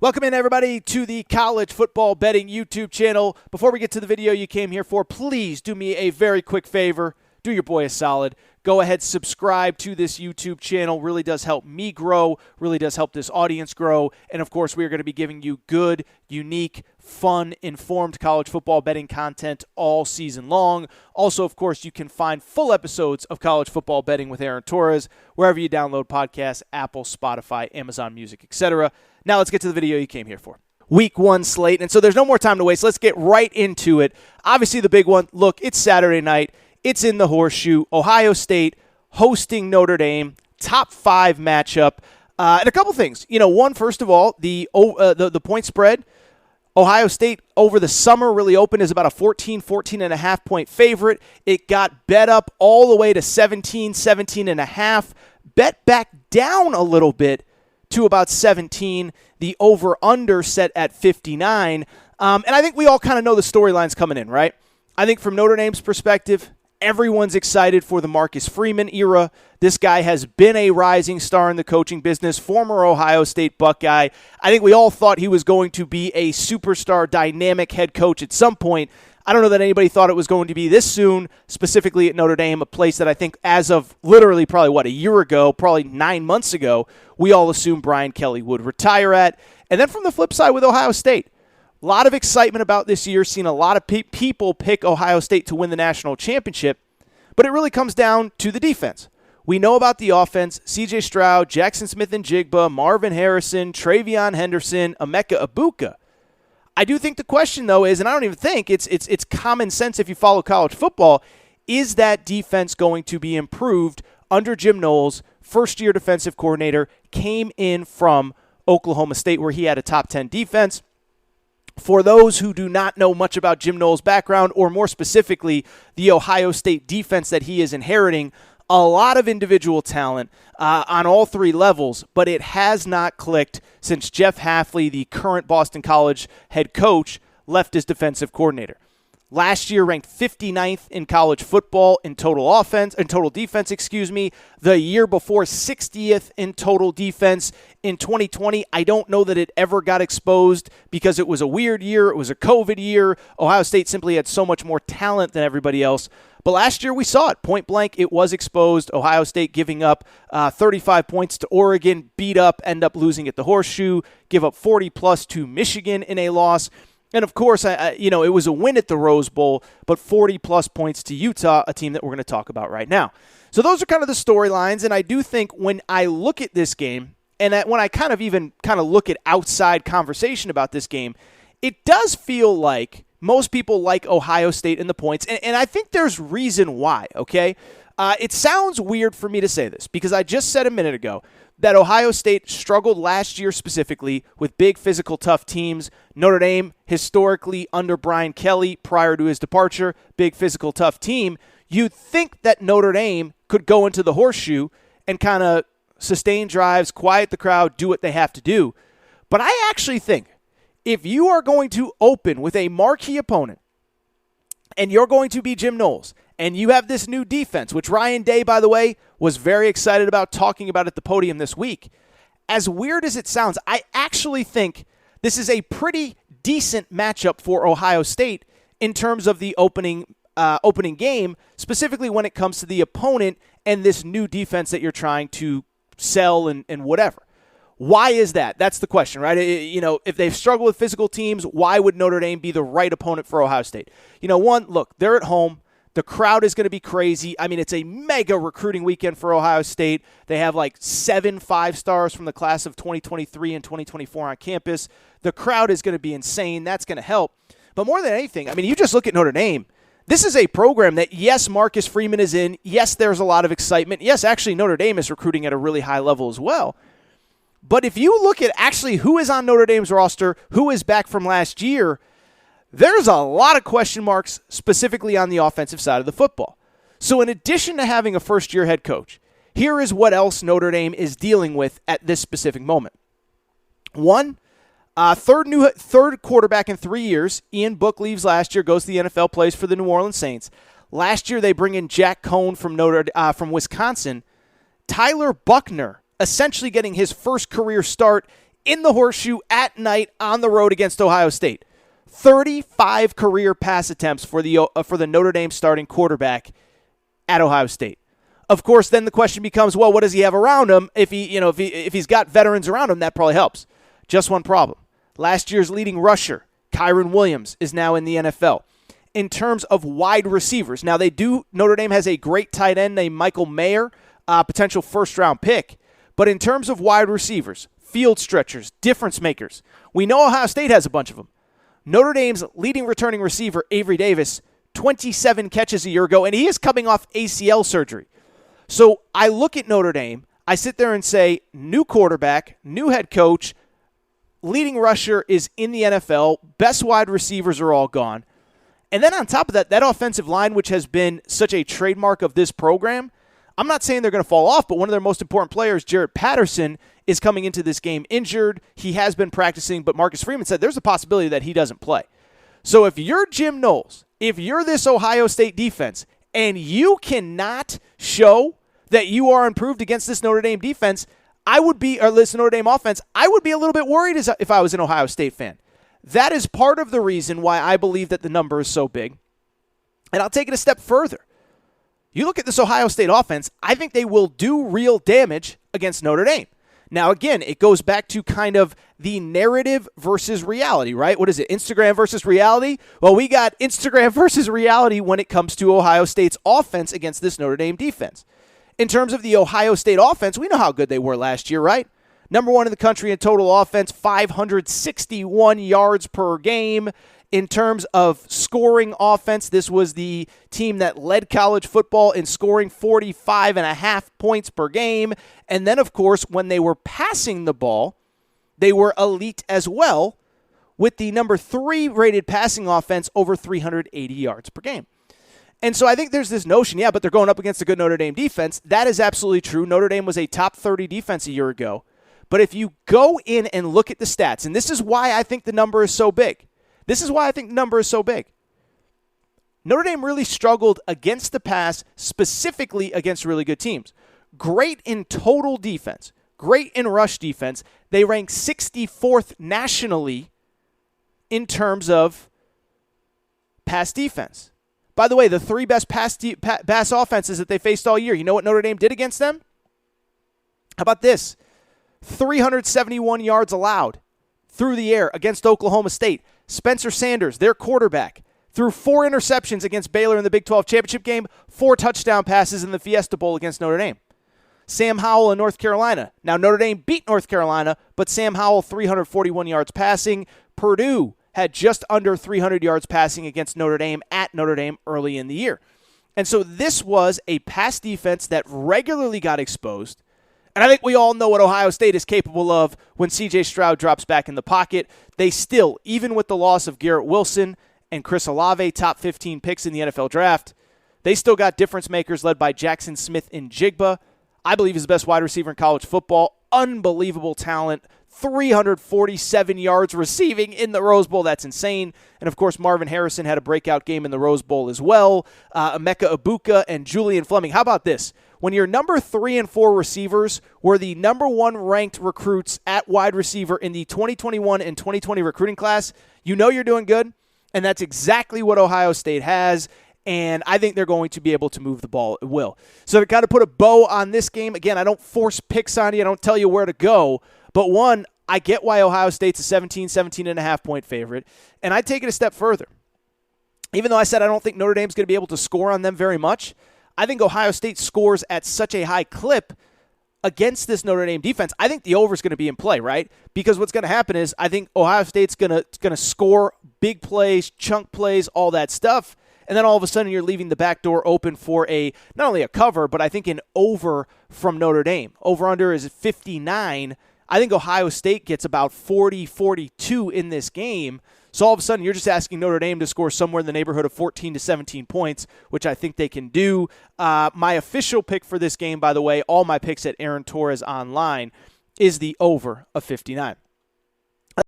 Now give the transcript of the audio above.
Welcome in, everybody, to the College Football Betting YouTube channel. Before we get to the video you came here for, please do me a very quick favor. Do your boy a solid. Go ahead, subscribe to this YouTube channel. Really does help me grow, really does help this audience grow. And, of course, we are going to be giving you good, unique, fun, informed college football betting content all season long. Also, of course, you can find full episodes of College Football Betting with Aaron Torres wherever you download podcasts, Apple, Spotify, Amazon Music, etc. Now let's get to the video you came here for. Week 1 slate, and so there's no more time to waste. Let's get right into it. Obviously, the big one, look, it's Saturday night. It's in the Horseshoe. Ohio State hosting Notre Dame. Top 5 matchup. And a couple things. One, first of all, the point spread. Ohio State over the summer really opened as about a 14.5 point favorite. It got bet up all the way to 17.5. Bet back down a little bit to about 17. The over-under set at 59. And I think we all kind of know the storylines coming in, right? I think from Notre Dame's perspective, everyone's excited for the Marcus Freeman era. This guy has been a rising star in the coaching business, former Ohio State Buckeye. I think we all thought he was going to be a superstar, dynamic head coach at some point. I don't know that anybody thought it was going to be this soon, specifically at Notre Dame, a place that I think as of literally probably, a year ago, probably 9 months ago, we all assumed Brian Kelly would retire at. And then from the flip side with Ohio State, a lot of excitement about this year, seen a lot of people pick Ohio State to win the national championship, but it really comes down to the defense. We know about the offense, C.J. Stroud, Jackson Smith-Njigba, Marvin Harrison, Travion Henderson, Emeka Egbuka. I do think the question, though, is, and I don't even think, it's common sense if you follow college football, is that defense going to be improved under Jim Knowles, first-year defensive coordinator, came in from Oklahoma State where he had a top 10 defense. For those who do not know much about Jim Knowles' background, or more specifically, the Ohio State defense that he is inheriting, a lot of individual talent on all 3 levels, but it has not clicked since Jeff Hafley, the current Boston College head coach, left as defensive coordinator. Last year ranked 59th in college football in total defense. The year before, 60th in total defense. In 2020, I don't know that it ever got exposed because it was a weird year. It was a COVID year. Ohio State simply had so much more talent than everybody else. But last year we saw it. Point blank, it was exposed. Ohio State giving up 35 points to Oregon, beat up, end up losing at the Horseshoe, give up 40-plus to Michigan in a loss. And, of course, it was a win at the Rose Bowl, but 40-plus points to Utah, a team that we're going to talk about right now. So those are kind of the storylines, and I do think when I look at this game, and when I kind of look at outside conversation about this game, it does feel like most people like Ohio State in the points, and I think there's reason why, okay? It sounds weird for me to say this because I just said a minute ago that Ohio State struggled last year specifically with big physical tough teams. Notre Dame, historically under Brian Kelly prior to his departure, big physical tough team. You'd think that Notre Dame could go into the Horseshoe and kind of sustain drives, quiet the crowd, do what they have to do. But I actually think if you are going to open with a marquee opponent and you're going to be Jim Knowles, and you have this new defense, which Ryan Day, by the way, was very excited about talking about at the podium this week. As weird as it sounds, I actually think this is a pretty decent matchup for Ohio State in terms of the opening game, specifically when it comes to the opponent and this new defense that you're trying to sell and whatever. Why is that? That's the question, right? If they've struggled with physical teams, why would Notre Dame be the right opponent for Ohio State? One, look, they're at home. The crowd is going to be crazy. I mean, it's a mega recruiting weekend for Ohio State. They have like 7 5-stars from the class of 2023 and 2024 on campus. The crowd is going to be insane. That's going to help. But more than anything, I mean, you just look at Notre Dame. This is a program that, yes, Marcus Freeman is in. Yes, there's a lot of excitement. Yes, actually, Notre Dame is recruiting at a really high level as well. But if you look at actually who is on Notre Dame's roster, who is back from last year, there's a lot of question marks specifically on the offensive side of the football. So in addition to having a first-year head coach, here is what else Notre Dame is dealing with at this specific moment. One, third quarterback in 3 years. Ian Book leaves last year, goes to the NFL, plays for the New Orleans Saints. Last year they bring in Jack Cohn from Wisconsin. Tyler Buckner essentially getting his first career start in the Horseshoe at night on the road against Ohio State. 35 career pass attempts for the Notre Dame starting quarterback at Ohio State. Of course, then the question becomes, well, what does he have around him? If he's got veterans around him, that probably helps. Just one problem. Last year's leading rusher, Kyron Williams, is now in the NFL. In terms of wide receivers, now Notre Dame has a great tight end named Michael Mayer, potential first-round pick. But in terms of wide receivers, field stretchers, difference makers, we know Ohio State has a bunch of them. Notre Dame's leading returning receiver, Avery Davis, 27 catches a year ago, and he is coming off ACL surgery. So I look at Notre Dame, I sit there and say, new quarterback, new head coach, leading rusher is in the NFL, best wide receivers are all gone. And then on top of that, that offensive line, which has been such a trademark of this program, I'm not saying they're going to fall off, but one of their most important players, Jarrett Patterson, is coming into this game injured. He has been practicing, but Marcus Freeman said there's a possibility that he doesn't play. So if you're Jim Knowles, if you're this Ohio State defense, and you cannot show that you are improved against this Notre Dame defense, this Notre Dame offense, I would be a little bit worried if I was an Ohio State fan. That is part of the reason why I believe that the number is so big. And I'll take it a step further. You look at this Ohio State offense, I think they will do real damage against Notre Dame. Now, again, it goes back to kind of the narrative versus reality, right? What is it, Instagram versus reality? Well, we got Instagram versus reality when it comes to Ohio State's offense against this Notre Dame defense. In terms of the Ohio State offense, we know how good they were last year, right? Number one in the country in total offense, 561 yards per game. In terms of scoring offense, this was the team that led college football in scoring 45.5 points per game. And then, of course, when they were passing the ball, they were elite as well with the number 3 rated passing offense over 380 yards per game. And so I think there's this notion, but they're going up against a good Notre Dame defense. That is absolutely true. Notre Dame was a top 30 defense a year ago. But if you go in and look at the stats, and this is why I think the number is so big. Notre Dame really struggled against the pass, specifically against really good teams. Great in total defense, great in rush defense. They rank 64th nationally in terms of pass defense. By the way, the 3 best pass offenses that they faced all year, you know what Notre Dame did against them? How about this? 371 yards allowed through the air against Oklahoma State. Spencer Sanders, their quarterback, threw 4 interceptions against Baylor in the Big 12 championship game, 4 touchdown passes in the Fiesta Bowl against Notre Dame. Sam Howell in North Carolina. Now, Notre Dame beat North Carolina, but Sam Howell, 341 yards passing. Purdue had just under 300 yards passing against Notre Dame at Notre Dame early in the year. And so this was a pass defense that regularly got exposed. And I think we all know what Ohio State is capable of when C.J. Stroud drops back in the pocket. They still, even with the loss of Garrett Wilson and Chris Olave, top 15 picks in the NFL draft, they still got difference makers led by Jackson Smith and Jigba. I believe he's the best wide receiver in college football. Unbelievable talent. 347 yards receiving in the Rose Bowl. That's insane. And, of course, Marvin Harrison had a breakout game in the Rose Bowl as well. Emeka Ibuka and Julian Fleming. How about this? When your number 3 and 4 receivers were the number 1 ranked recruits at wide receiver in the 2021 and 2020 recruiting class, you know you're doing good. And that's exactly what Ohio State has. And I think they're going to be able to move the ball at will. So to kind of put a bow on this game, again, I don't force picks on you. I don't tell you where to go. But one, I get why Ohio State's a 17.5 point favorite. And I'd take it a step further. Even though I said I don't think Notre Dame's going to be able to score on them very much, I think Ohio State scores at such a high clip against this Notre Dame defense. I think the over is going to be in play, right? Because what's going to happen is I think Ohio State's going to score big plays, chunk plays, all that stuff. And then all of a sudden you're leaving the back door open for not only a cover, but I think an over from Notre Dame. Over-under is 59. I think Ohio State gets about 40-42 in this game. So all of a sudden you're just asking Notre Dame to score somewhere in the neighborhood of 14 to 17 points, which I think they can do. My official pick for this game, by the way, all my picks at Aaron Torres online, is the over of 59.